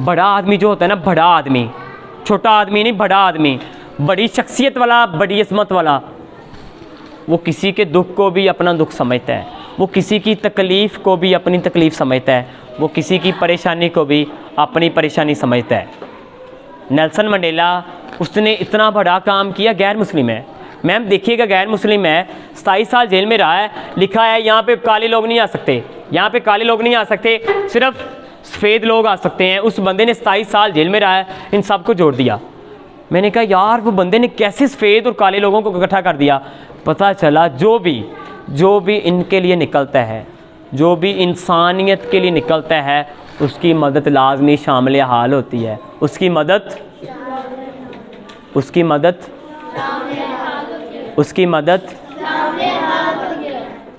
बड़ा आदमी जो होता है ना, बड़ा आदमी, छोटा आदमी नहीं, बड़ा आदमी, बड़ी शख्सियत वाला, बड़ी इस्मत वाला, वो किसी के दुख को भी अपना दुख समझता है, वो किसी की तकलीफ़ को भी अपनी तकलीफ़ समझता है, वो किसी की परेशानी को भी अपनी परेशानी समझता है। नेल्सन मंडेला, उसने इतना बड़ा काम किया, गैर मुस्लिम है मैम, देखिएगा गैर मुस्लिम है, 27 साल जेल में रहा है, लिखा है यहाँ पे काले लोग नहीं आ सकते, यहाँ पे काले लोग नहीं आ सकते, सिर्फ सफ़ेद लोग आ सकते हैं। उस बंदे ने 27 साल जेल में रहा है, इन सब को जोड़ दिया। मैंने कहा यार वो बंदे ने कैसे सफ़ेद और काले लोगों को इकट्ठा कर दिया। पता चला जो भी इनके लिए निकलता है, जो भी इंसानियत के लिए निकलता है, उसकी मदद लाजमी शामिल हाल होती है, उसकी मदद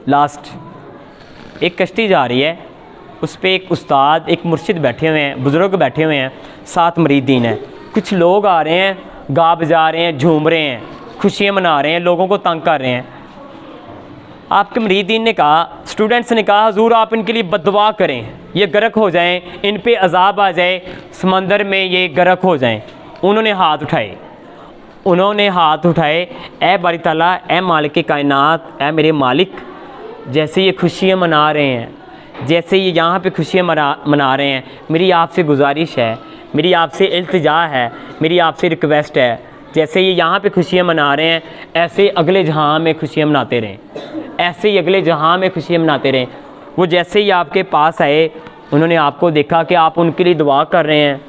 लास्ट। एक कश्ती जा रही है, उस पर एक उस्ताद, एक मुर्शिद बैठे हुए हैं, बुज़ुर्ग बैठे हुए हैं, 7 मुरीदीन हैं। कुछ लोग आ रहे हैं, गा बजा रहे हैं, झूम रहे हैं, खुशियाँ मना रहे हैं, लोगों को तंग कर रहे हैं। आपके मुरीदीन ने कहा, स्टूडेंट्स ने कहा, हुजूर आप इनके लिए बद्दुआ करें, ये गर्क हो जाएं, इन पे अजाब आ जाए, समंदर में ये गर्क हो जाएं। उन्होंने हाथ उठाए, ए बारी ताला, ए मालिक कायनात, ए मेरे मालिक, जैसे ये खुशियाँ मना रहे हैं, जैसे ये यहाँ पे खुशियाँ मना रहे हैं, मेरी आपसे गुजारिश है, मेरी आपसे इल्तिजा है, मेरी आपसे रिक्वेस्ट है, जैसे ये यहाँ पे खुशियाँ मना रहे हैं, ऐसे अगले जहाँ में खुशियाँ मनाते रहें, ऐसे ही अगले जहाँ में खुशियाँ मनाते रहें। वो जैसे ही आपके पास आए, उन्होंने आपको देखा कि आप उनके लिए दुआ कर रहे हैं,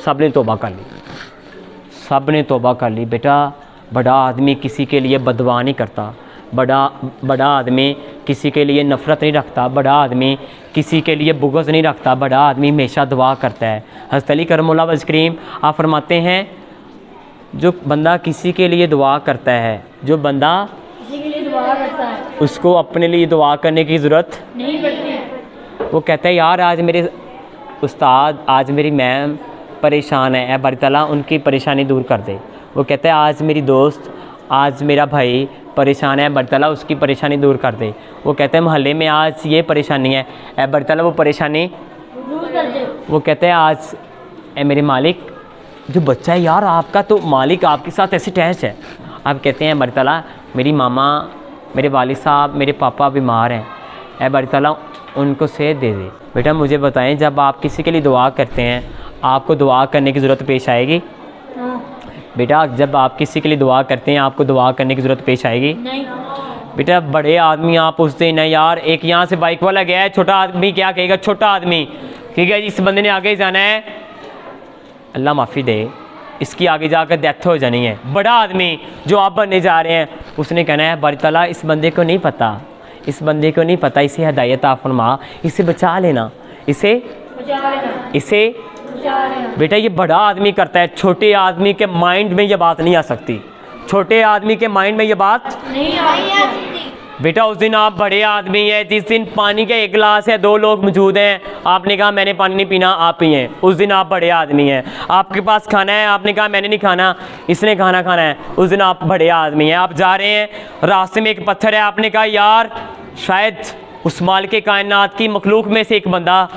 सब ने तौबा कर ली। बेटा, बड़ा आदमी किसी के लिए बददुआ नहीं करता, बड़ा आदमी किसी के लिए नफ़रत नहीं रखता, बड़ा आदमी किसी के लिए बुग़्ज़ नहीं रखता, बड़ा आदमी हमेशा दुआ करता है। हज़रत अली करमुल्लाह वजह करीम आप फरमाते हैं, जो बंदा किसी के लिए दुआ करता है, जो बंदा किसी के लिए दुआ करता है, उसको अपने लिए दुआ करने की ज़रूरत नहीं पड़ती। वो कहता है यार आज मेरे उस्ताद, आज मेरी मैम परेशान है, बारी ताला उनकी परेशानी दूर कर दे। वो कहता है आज मेरी दोस्त, आज मेरा भाई परेशान है, बारी ताला उसकी परेशानी दूर कर दे। वो कहते हैं मोहल्ले में आज ये परेशानी है, बारी ताला वो परेशानी दूर कर दे। वो कहते हैं आज मेरे मालिक, जो बच्चा है यार आपका, तो मालिक आपके साथ ऐसे अटैच है। आप कहते हैं बारी ताला मेरी मामा, मेरे वालिद साहब, मेरे पापा बीमार हैं, बारी ताला उनको सेहत दे दे। बेटा मुझे बताएं, जब आप किसी के लिए दुआ करते हैं, आपको दुआ करने की ज़रूरत पेश आएगी? बेटा जब आप किसी के लिए दुआ करते हैं, आपको दुआ करने की ज़रूरत पेश आएगी? नहीं। बेटा बड़े आदमी आप पूछते हैं यार, एक यहाँ से बाइक वाला गया है, छोटा आदमी क्या कहेगा? छोटा आदमी ठीक है, इस बंदे ने आगे जाना है, अल्लाह माफ़ी दे, इसकी आगे जाकर डेथ हो जानी है। बड़ा आदमी जो आप बनने जा रहे हैं, उसने कहना है बारी ताला इस बंदे को नहीं पता, इस बंदे को नहीं पता, इसे हिदायत आप फरमा, इसे बचा लेना, इसे बेटा ये बड़ा आदमी करता है। छोटे आदमी के माइंड में ये बात नहीं आ सकती, छोटे आदमी के माइंड में ये बात नहीं आ सकती। बेटा उस दिन आप बड़े आदमी हैं, जिस दिन पानी का 1 गिलास है, 2 लोग मौजूद हैं, आपने कहा मैंने पानी नहीं पीना, आप पिए, उस दिन आप बड़े आदमी हैं। आपके पास खाना है, आपने कहा मैंने नहीं खाना, इसने खाना खाना है, उस दिन आप बड़े आदमी हैं। आप जा रहे हैं, रास्ते में एक पत्थर है, आपने कहा यार शायद उस मालिक कायनात की मखलूक में से एक बंदा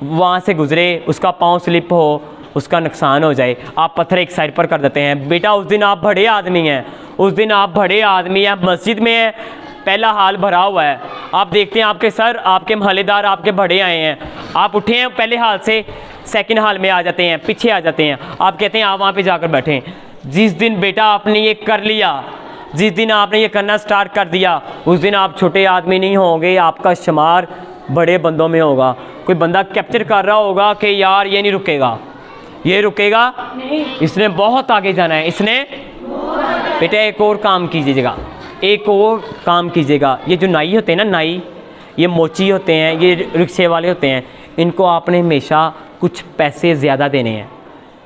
वहाँ से गुजरे, उसका पाँव स्लिप हो, उसका नुकसान हो जाए, आप पत्थर एक साइड पर कर देते हैं। बेटा उस दिन आप बड़े आदमी हैं, उस दिन आप बड़े आदमी हैं। मस्जिद में पहला हाल भरा हुआ है, आप देखते हैं आपके सर, आपके महल्लेदार, आपके बड़े आए हैं, आप उठे हैं पहले हाल से, सेकंड हाल में आ जाते हैं, पीछे आ जाते हैं, आप कहते हैं आप वहाँ पे जाकर बैठें। जिस दिन बेटा आपने ये कर लिया, जिस दिन आपने ये करना स्टार्ट कर दिया, उस दिन आप छोटे आदमी नहीं होंगे, आपका शुमार बड़े बंदों में होगा। कोई बंदा कैप्चर कर रहा होगा कि यार ये नहीं रुकेगा, ये रुकेगा नहीं, इसने बहुत आगे जाना है, इसने बेटा एक और काम कीजिएगा, एक और काम कीजिएगा। ये जो नाई होते हैं ना, नाई, ये मोची होते हैं, ये रिक्शे वाले होते हैं, इनको आपने हमेशा कुछ पैसे ज़्यादा देने हैं,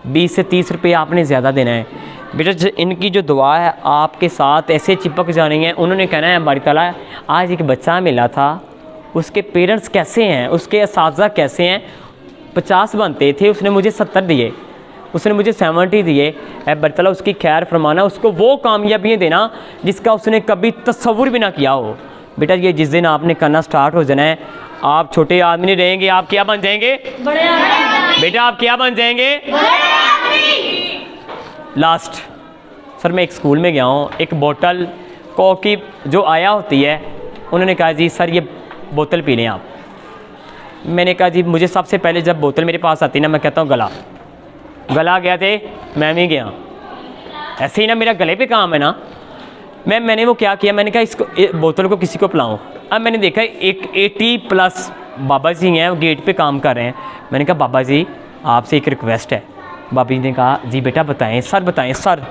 20 से 30 रुपये आपने ज़्यादा देना है। बेटा इनकी जो दुआ है आपके साथ ऐसे चिपक जानी है। उन्होंने कहना है बारी ताला आज एक बच्चा मिला था, उसके पेरेंट्स कैसे हैं, उसके असातिज़ा कैसे हैं, 50 बनते थे, उसने मुझे 70 दिए, उसने मुझे 70 दिए। बारी ताला उसकी खैर फरमाना, उसको वो कामयाबियाँ देना जिसका उसने कभी तस्वुर भी ना किया हो। बेटा ये जिस दिन आपने करना स्टार्ट हो जाना है, आप छोटे आदमी नहीं रहेंगे, आप क्या बन जाएंगे? बड़े आदमी। बेटा आप क्या बन जाएंगे? बड़े आदमी। लास्ट सर मैं एक स्कूल में गया हूँ, एक बोतल कोक की जो आया होती है, उन्होंने कहा जी सर ये बोतल पी लें आप। मैंने कहा जी मुझे सबसे पहले जब बोतल मेरे पास आती ना, मैं कहता हूँ गला गया थे, मैं भी गया ऐसे ही ना, मेरा गले पे काम है ना। मैंने वो क्या किया, मैंने कहा इसको बोतल को किसी को पिलाऊं। अब मैंने देखा एक 80+ बाबा जी हैं, वो गेट पे काम कर रहे हैं। मैंने कहा बाबा जी आपसे एक रिक्वेस्ट है। बाबा जी ने कहा जी बेटा बताएं सर।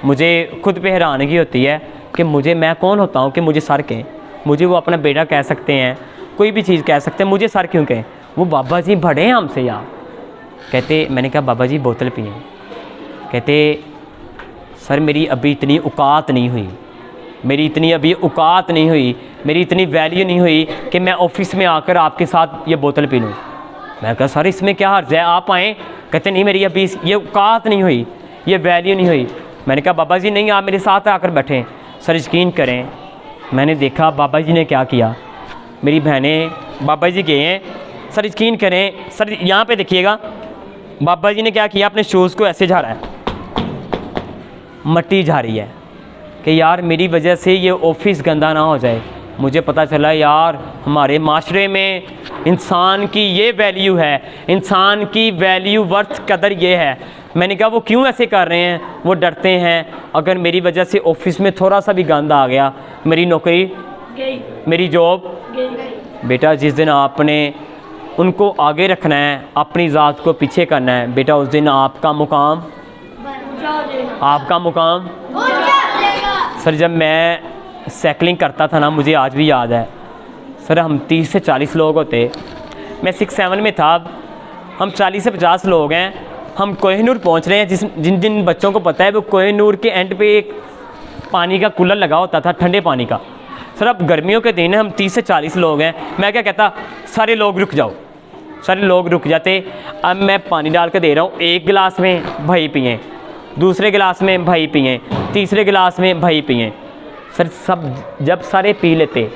मुझे खुद पे हैरानगी होती है कि मैं कौन होता हूँ कि मुझे सर कहें। मुझे वो अपना बेटा कह सकते हैं, कोई भी चीज़ कह सकते हैं, मुझे सर क्यों कहें? वो बाबा जी बड़े हैं हमसे यार। कहते, मैंने कहा बाबा जी बोतल पिए। कहते सर मेरी अभी इतनी औकात नहीं हुई, मेरी इतनी वैल्यू नहीं हुई कि मैं ऑफिस में आकर आपके साथ ये बोतल पी लूँ। मैं कहा सर इसमें क्या हर्ज है, आप आएँ। कहते नहीं मेरी अभी ये औकात नहीं हुई, ये वैल्यू नहीं हुई। मैंने कहा बाबा जी नहीं, आप मेरे साथ आकर बैठें। सर यकीन करें, मैंने देखा बाबा जी ने क्या किया। मेरी बहनें बाबा जी गए हैं, सर यकीन करें सर, यहाँ पे देखिएगा बाबा जी ने क्या किया, अपने शूज़ को ऐसे झाड़ा है, मट्टी जा रही है कि यार मेरी वजह से ये ऑफिस गंदा ना हो जाए। मुझे पता चला यार हमारे माशरे में इंसान की ये वैल्यू है, इंसान की वैल्यू वर्थ कदर ये है। मैंने कहा वो क्यों ऐसे कर रहे हैं? वो डरते हैं अगर मेरी वजह से ऑफिस में थोड़ा सा भी गंद आ गया, मेरी नौकरी गई, मेरी जॉब गई। बेटा जिस दिन आपने उनको आगे रखना है, अपनी ज़ात को पीछे करना है, बेटा उस दिन आपका मुकाम सर जब मैं साइकिलिंग करता था ना, मुझे आज भी याद है सर, हम 30 से 40 लोग होते। मैं 6-7 में था, हम 40 से 50 लोग हैं। हम कोहिनूर पहुंच रहे हैं। जिन बच्चों को पता है वो कोहिनूर के एंड पे एक पानी का कूलर लगा होता था, ठंडे पानी का। सर अब गर्मियों के दिन है, हम 30 से 40 लोग हैं। मैं क्या कहता, सारे लोग रुक जाओ। सारे लोग रुक जाते। अब मैं पानी डाल के दे रहा हूँ, एक गिलास में भाई पिए, दूसरे गिलास में भाई पिए, तीसरे गिलास में भाई पिए। सर सब जब सारे पी लेते,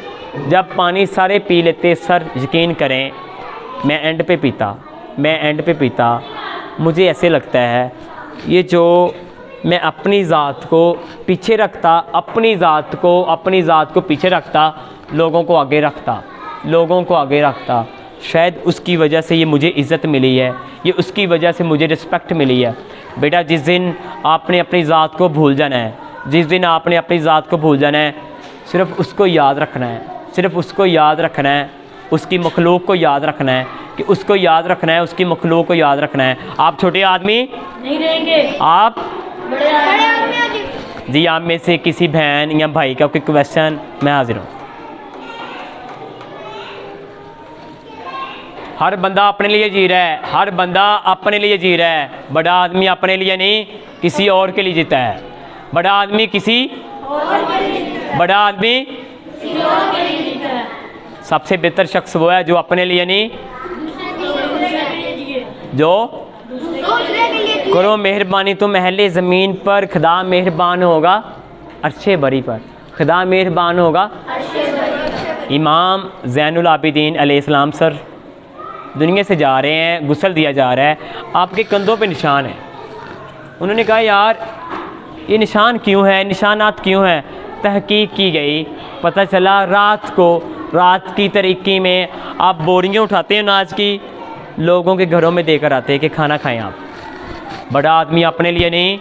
जब पानी सारे पी लेते, सर यकीन करें मैं एंड पे पीता। मुझे ऐसे लगता है ये जो मैं अपनी ज़ात को पीछे रखता, अपनी ज़ात को पीछे रखता, लोगों को आगे रखता, शायद उसकी वजह से ये मुझे इज़्ज़त मिली है, ये उसकी वजह से मुझे रिस्पेक्ट मिली है। बेटा जिस दिन आपने अपनी ज़ात को भूल जाना है, सिर्फ़ उसको याद रखना है, उसकी मखलूक को याद रखना है कि उसकी मखलूक को याद रखना है। आप छोटे आदमी नहीं रहेंगे, आप बड़े आदमी। जी आप में से किसी बहन या भाई का कोई क्वेश्चन? मैं हाजिर हूँ। हर बंदा अपने लिए जी रहा है, बड़ा आदमी अपने लिए नहीं किसी और के लिए जीता है। बड़ा आदमी किसी और के लिए जीता है। सबसे बेहतर शख्स वो है जो अपने लिए नहीं, जो करो मेहरबानी तुम अहले ज़मीन पर, खुदा मेहरबान होगा अर्शे बरी पर, खुदा मेहरबान होगा। इमाम ज़ैनुल आबिदीन अलैहिस्सलाम सर दुनिया से जा रहे हैं, गुस्ल दिया जा रहा है, आपके कंधों पे निशान है। उन्होंने कहा यार ये निशान क्यों है, निशानात क्यों हैं? तहकीक की गई, पता चला रात की तरीक़ी में आप बोरियां उठाते हैं अनाज की, लोगों के घरों में देकर आते हैं कि खाना खाएं आप। बड़ा आदमी अपने लिए नहीं